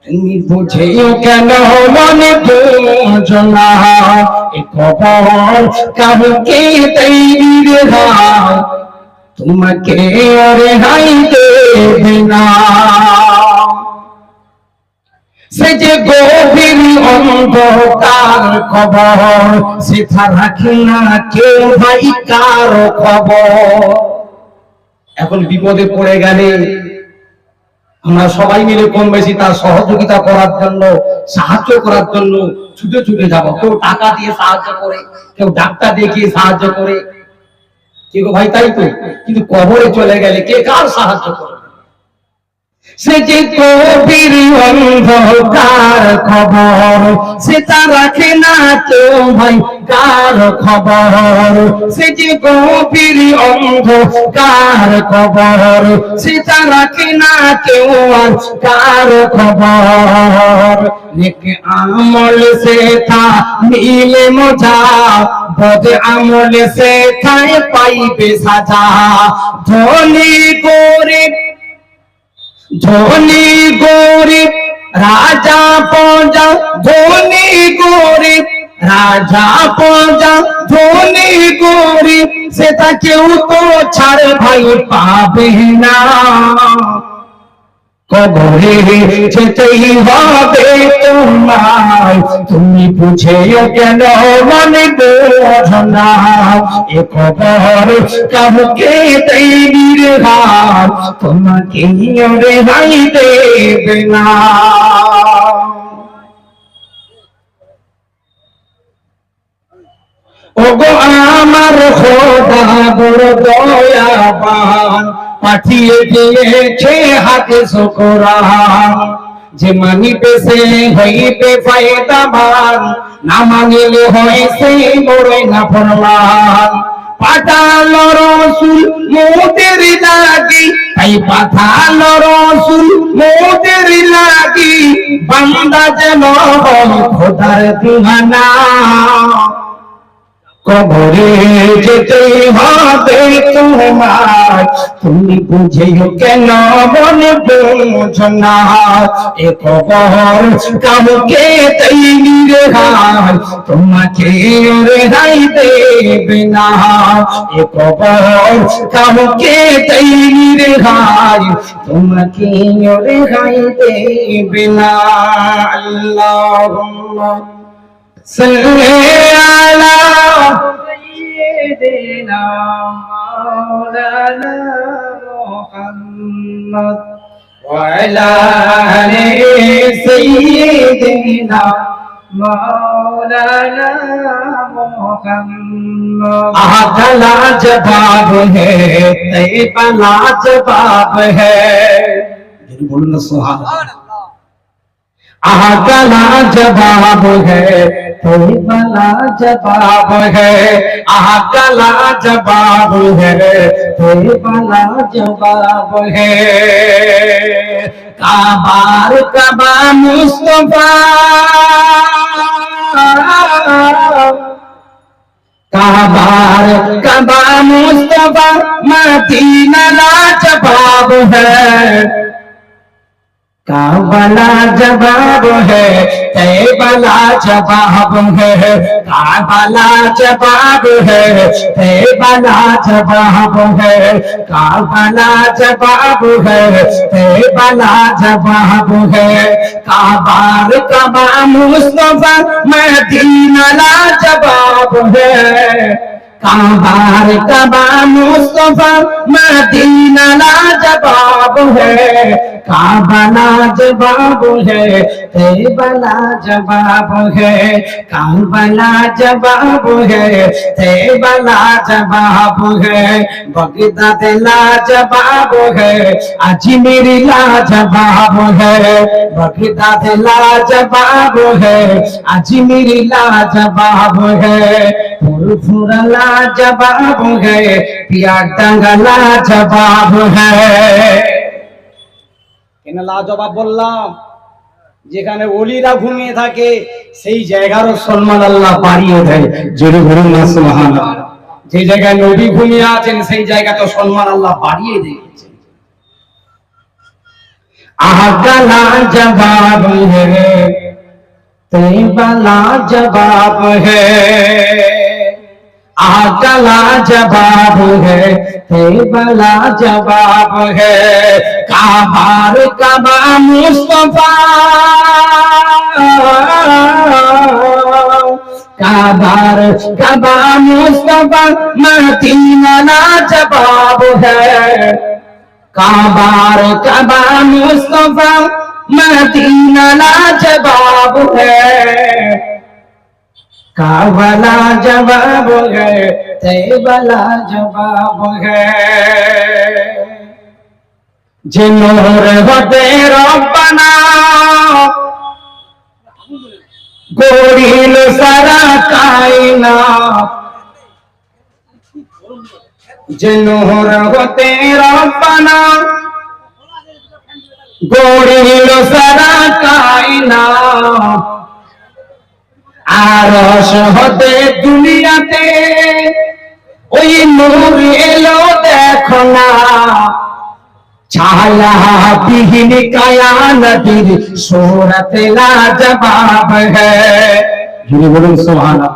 তুমি বুঝেও কেন মনে বোঝো না, এ খবর কাউকে দেইনি রে ভাই, তোমাকে রেহাই দেবে না। সে যে গভীর অন্ধকার খবর, সেটা রাখে না কেউ ভাই কারো খবর। এখন বিপদে পড়ে গেলে আমরা সবাই মিলে কম বেশি তার সহযোগিতা করার জন্য, সাহায্য করার জন্য ছুটে ছুটে যাব। কেউ টাকা দিয়ে সাহায্য করে, কেউ ডাক্তার দেখিয়ে সাহায্য করে, কি গো ভাই, তাই তো? কিন্তু কবরে চলে গেলে কে কার সাহায্য করে? সে যে গভীর অন্ধকার খবর, সেটা রাখে না কেউ ভাই কার খবর। সে যে গভীর অন্ধকার খবর, সেটা রাখে না কেউ আর কার খবর। নেক আমল সে থা মিলে মজা, বদ আমল সে থায় পাইবে সাজা। ধনী গরিব, ধনী গরিব রাজা প্রজা, ধনী গরিব রাজা প্রজা, ধনী গরিব সেটা কেউ তো ছাড় ভাই পাবে না। কবরে যেতেই হবে তোমায়, তুমি বুঝেও কেন মনে বোঝো না, এ খবর কাউকে দেইনি রে ভাই, তোমাকে রেহাই দেবে না। ওগো আমার খোদা বড় দয়াবান, পাঠিয়ে দিয়েছে হাদিস কোরআন। যে মানিবে সে হইবে ফায়দাবান, না মানিলে হয় সে বড় নাফরমান। পাঠালো রসুল মোদের লাগি, তাই পাঠালো রসুল মোদের লাগি, বান্দা যেন খোদার দিওয়ানা। কবরে যেতেই হবে তোমায়, তুমি বুঝেও কেন মনে বোঝো না, এ খবর কাউকে দেইনি রে ভাই, তোমাকে রেহাই দেবে না। এ খবর কাউকে দেইনি রে ভাই, তোমাকে রেহাই দেবে না। আল্লাহুম্মা সাল্লি আলা সাইয়্যিদিনা মাওলানা মুহাম্মদ ওয়া আলা আলি সাইয়্যিদিনা মাওলানা মুহাম্মদ। আহলা জবাব है तैयबा लाजवाब है, बोलो ना सुभान। आगला जवाब है तैयबा लाजवाब है, आगला जवाब है तैयबा लाजवाब है। काबार कबा मुस्तफा, काबार कबा मुस्तफा, मदीना लाजवाब है। काबला जवाब है तैयबा लाजवाब है, काबला जवाब है तैयबा लाजवाब है, काबला जवाब है तैयबा लाजवाब है। काबार कबा मुस्तफा, मदीना लाजवाब है। काबार कबा मुस्तफा, मदीना लाजवाब है। काबा लाजवाब है तैयबा लाजवाब है, काबा लाजवाब है तैयबा लाजवाब है। बगदाद लाजवाब है, अजमेर लाजवाब है। बगदाद लाजवाब है, अजमेर लाजवाब है। फुरफुरा लाजवाब है, पियाटांगा लाजवाब है। কেন লাজবাব বললাম? যেখানে ওলিরা ঘুমিয়ে থাকে সেই জায়গারও সম্মান আল্লাহ বাড়িয়ে দেয়। জোরে বলুন না সুবহানাল্লাহ। যে জায়গায় নবী ঘুমিয়ে আছেন সেই জায়গাতে সম্মান আল্লাহ বাড়িয়ে দিয়েছেন। आगला जवाब है तेबला जवाब है, आगला जवाब है तेबला जवाब है। काबार काबा मुस्तफा, काबार काबा मुस्तफा मदीना ना जवाब है। काबार काबा मुस्तफा मदीना ना जवाब है। काबला जवाब है तेबला जवाब है। जे नूर होते रब्बाना गड़िल सारा कायनात, जे नूर होते रब्बाना गड़िल सारा कायनात। आरश হতে দুনিয়াতে ওই নূর এলো দেখো না, ছায়া বিহীন কায়ানাতের সূরতে লাজবাব है। বলুন সুবহানাল্লাহ।